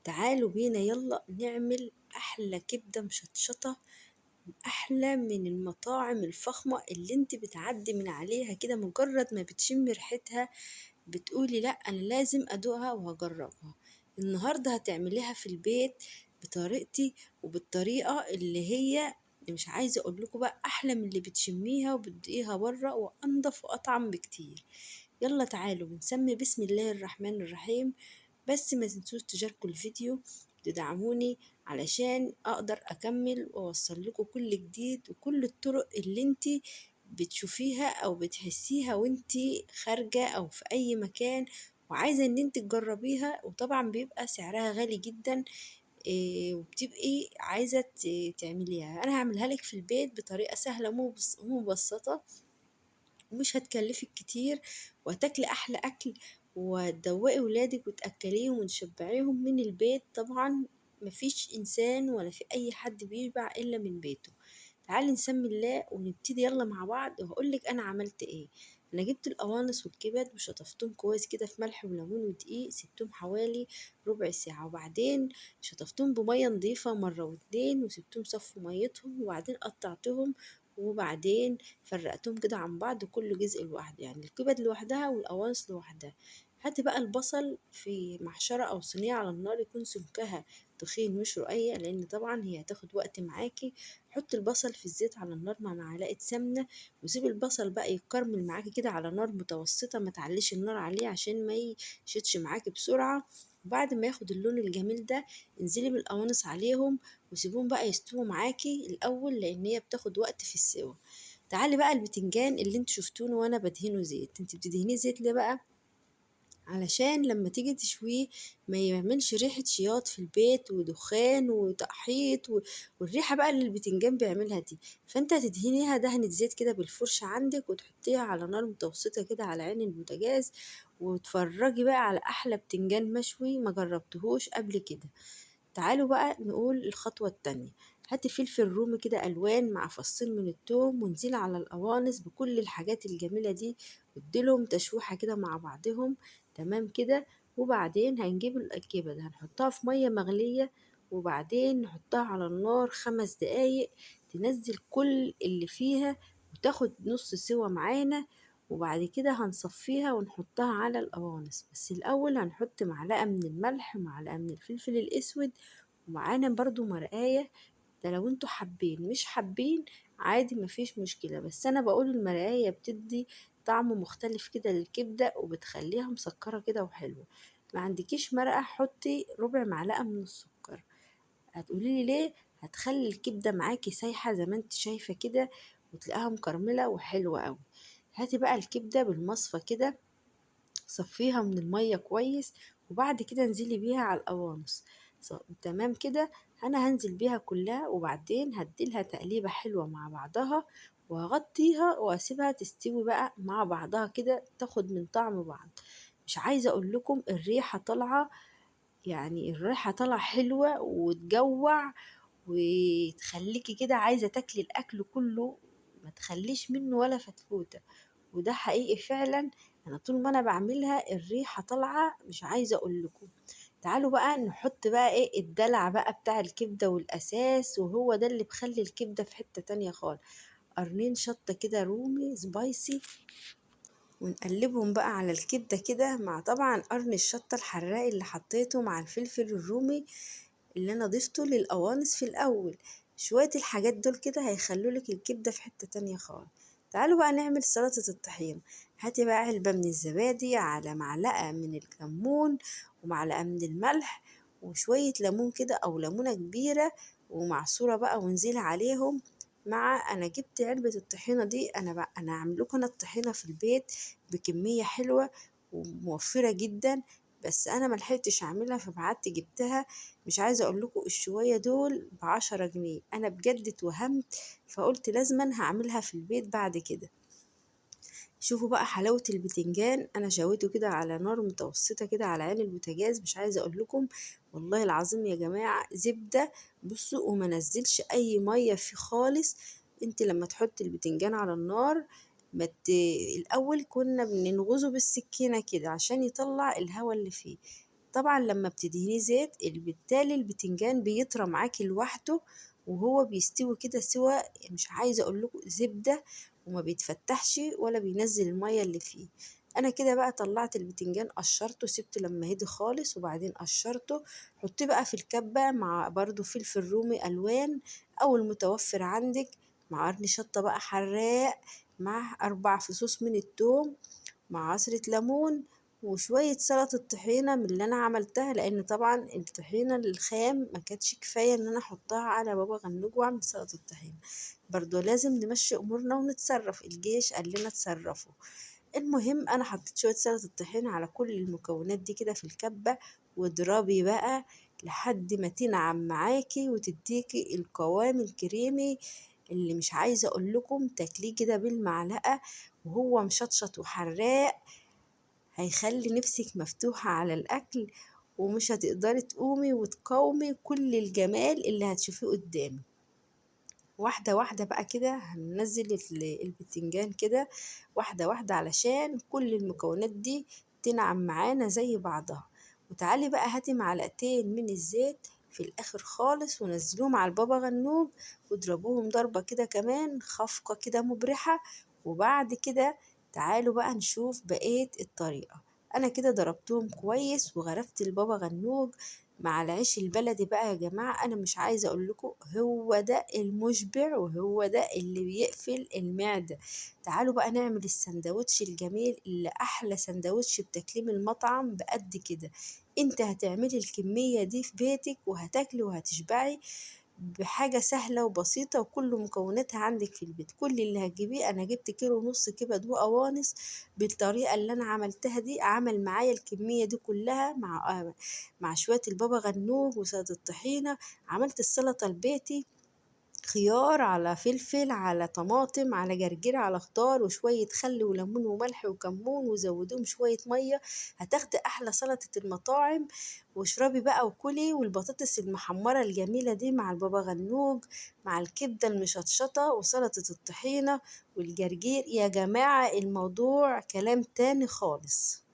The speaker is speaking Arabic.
تعالوا بينا يلا نعمل أحلى كبدة مشطشطة، أحلى من المطاعم الفخمة اللي انت بتعدي من عليها كده مجرد ما بتشم ريحتها بتقولي لأ أنا لازم أدوقها وهجربها. النهاردة هتعمليها في البيت بطريقتي وبالطريقة اللي هي مش عايزة أقول لكم بقى أحلى من اللي بتشميها وبتدوقيها بره وأنضف وأطعم بكتير. يلا تعالوا بنسمي بسم الله الرحمن الرحيم. بس ما تنسوش تشاركوا الفيديو تدعموني علشان اقدر اكمل واوصل لكم كل جديد وكل الطرق اللي انتي بتشوفيها او بتحسيها وانتي خارجة او في اي مكان وعايزة ان انتي تجربيها، وطبعا بيبقى سعرها غالي جدا. وبتبقي عايزة تعمليها. انا هعملها لك في البيت بطريقة سهلة ومبسطة ومش هتكلفك كتير، وهتاكلي احلى اكل وتدوقي ولادك وتاكليهم وتشبعيهم من البيت. طبعا مفيش انسان ولا في اي حد بيشبع الا من بيته. تعالي نسمي الله ونبتدي يلا مع بعض وهقولك انا عملت ايه. انا جبت القوانص والكبد وشطفتهم كويس كده في ملح وليمون ودقيق، سبتهم حوالي ربع ساعة، وبعدين شطفتهم بمية نضيفة مرة واتنين وسبتهم صفوا ميتهم، وبعدين قطعتهم وبعدين فرقتهم كده عن بعض كل جزء لوحده، يعني الكبد لوحدها والقوانص لوحدها. هاتي بقى البصل في محشرة أو صينية على النار يكون سمكها تخين مش رقيق، لأن طبعا هي هتاخد وقت معاكي. حطي البصل في الزيت على النار مع معلقة سمنة وسيبي البصل بقى يتكرمل معاكي كده على نار متوسطة، ما تعليش النار عليه عشان ما يشتش معاكي بسرعة. وبعد ما ياخد اللون الجميل ده انزلي بالقوانص عليهم وسيبوهم بقى يستووا معاكي الأول لأن هي بتاخد وقت في السوا. تعالي بقى البتنجان اللي انت شفتونه وانا بدهنه زيت، انت بتدهنيه زيت ليه بقى؟ علشان لما تيجي تشويه ما يعملش ريحة شياط في البيت ودخان وتقحيط والريحة بقى اللي البتنجان بيعملها دي. فانت هتدهنيها دهنة زيت كده بالفرشة عندك وتحطيها على نار متوسطة كده على عين البوتاجاز، وتفرجي بقى على احلى بتنجان مشوي ما جربتهوش قبل كده. تعالوا بقى نقول الخطوة التانية. هاتي فلفل رومي كده ألوان مع فصين من التوم وانزلي على القوانص بكل الحاجات الجميلة دي واديلهم تشويحة كده مع بعضهم. تمام كده. وبعدين هنجيب الكبد هنحطها في مية مغلية وبعدين نحطها على النار 5 دقايق تنزل كل اللي فيها وتاخد نص سوا معانا. وبعد كده هنصفيها ونحطها على القوانص، بس الأول هنحط معلقة من الملح ومعلقة من الفلفل الأسود ومعانا برضو مرقاية. ده لو انتوا حابين، مش حابين عادي مفيش مشكلة، بس أنا بقول المرقاية بتدي طعم مختلف كده للكبدة وبتخليها مسكرة كده وحلوة. ما عندكيش مرقة حطي ربع معلقة من السكر. هتقوليلي ليه؟ هتخلي الكبدة معاكي سايحة زي ما انت شايفة كده وتلاقيها مكرملة وحلوة قوي. هاتي بقى الكبدة بالمصفى كده صفيها من المية كويس وبعد كده انزلي بيها على القوانص. تمام كده. انا هنزل بيها كلها وبعدين هديلها تقليبة حلوة مع بعضها وهغطيها واسيبها تستوي بقى مع بعضها كده تاخد من طعم بعض. مش عايزة اقول لكم الريحة طالعة، يعني الريحة طالعة حلوة وتجوع وتخليكي كده عايزة تاكلي الأكل كله، ما تخليش منه ولا فتفوتة. وده حقيقي فعلا. أنا طول ما أنا بعملها الريحة طالعة مش عايزة أقول لكم. تعالوا بقى نحط بقى ايه الدلع بقى بتاع الكبدة والأساس، وهو ده اللي بخلي الكبدة في حتة تانية خالص. قرنين شطة كده رومي سبايسي ونقلبهم بقى على الكبدة كده مع طبعا قرن الشطة الحراق اللي حطيته مع الفلفل الرومي اللي انا ضفته للقوانص في الاول. شوية الحاجات دول كده هيخلوا لك الكبدة في حتة تانية خالص. تعالوا بقى نعمل سلطة الطحين. هاتي بقى علبة من الزبادي على معلقة من الكمون ومعلقة من الملح وشوية ليمون كده او ليمونة كبيرة ومعصورة بقى وانزلي عليهم. انا جبت علبة الطحينة دي، انا عامل لكم انا الطحينة في البيت بكمية حلوة وموفرة جدا، بس انا ملحقتش اعملها فبعدت جبتها. مش عايزة اقول لكم الشوية دول ب10 جنيه. انا بجد اتوهمت فقلت لازما هعملها في البيت بعد كده. شوفوا بقى حلاوة البتنجان، انا شويته كده على نار متوسطة كده على عين البوتاجاز. مش عايزة اقول لكم والله العظيم يا جماعة زبدة. بصوا وما نزلش اي مية فيه خالص. انت لما تحطي البتنجان على النار الاول كنا بننغزه بالسكينة كده عشان يطلع الهواء اللي فيه. طبعا لما بتدهنيه زيت بالتالي البتنجان بيطرى معاكي لوحده، وهو بيستوي كده سوا مش عايزة اقول لكم زبدة، وما بيتفتحش ولا بينزل المية اللي فيه. انا كده بقى طلعت البتنجان قشرته، سبته لما هدي خالص وبعدين قشرته. حطيه بقى في الكبة مع برضو فلفل رومي الوان او المتوفر عندك، مع قرن شطة بقى حراق، مع 4 فصوص من التوم، مع عصرة ليمون، وشوية سلطة طحينة من اللي أنا عملتها، لأن طبعا الطحينة الخام ما كانتش كفاية إن أنا أحطها على بابا غنوج وأعمل سلطة طحينة. برضو لازم نمشي أمورنا ونتصرف، الجيش قال لنا اتصرفوا. المهم أنا حطيت شوية سلطة طحينة على كل المكونات دي كده في الكبة، واضربي بقى لحد ما تنعم معاكي وتديكي القوام الكريمي اللي مش عايزة أقول لكم تاكليه كده بالمعلقة وهو مشطشط وحراق، هيخلي نفسك مفتوحة على الأكل، ومش هتقدري تقومي وتقاومي كل الجمال اللي هتشوفيه قدامك. واحدة واحدة بقى كده هننزل البتنجان كده واحدة واحدة علشان كل المكونات دي تنعم معانا زي بعضها. وتعالي بقى هاتي معلقتين من الزيت في الآخر خالص ونزلوهم على البابا غنوج، واضربوهم ضربة كده كمان خفقة كده مبرحة. وبعد كده تعالوا بقى نشوف بقية الطريقة. أنا كده ضربتهم كويس وغرفت البابا غنوج مع العيش البلدي بقى. يا جماعة أنا مش عايزة أقول لكم هو ده المشبع وهو ده اللي بيقفل المعدة. تعالوا بقى نعمل السندوتش الجميل اللي أحلى سندوتش بتاكليه من المطعم بقد كده. انت هتعملي الكمية دي في بيتك وهتاكلي وهتشبعي بحاجة سهلة وبسيطة، وكل مكوناتها عندك في البيت. كل اللي هتجيبيه، أنا جبت كيلو ونص كبد وقوانص بالطريقة اللي أنا عملتها دي، عمل معايا الكمية دي كلها مع شوية البابا غنوج وسلطة الطحينة. عملت السلطة البيتي، خيار على فلفل على طماطم على جرجير على خضار وشوية خل وليمون وملح وكمون وزودوهم شوية مية، هتاخدي أحلى سلطة المطاعم. واشربي بقى وكلي، والبطاطس المحمرة الجميلة دي مع البابا غنوج مع الكبدة المشطشطة وسلطة الطحينة والجرجير. يا جماعة الموضوع كلام تاني خالص.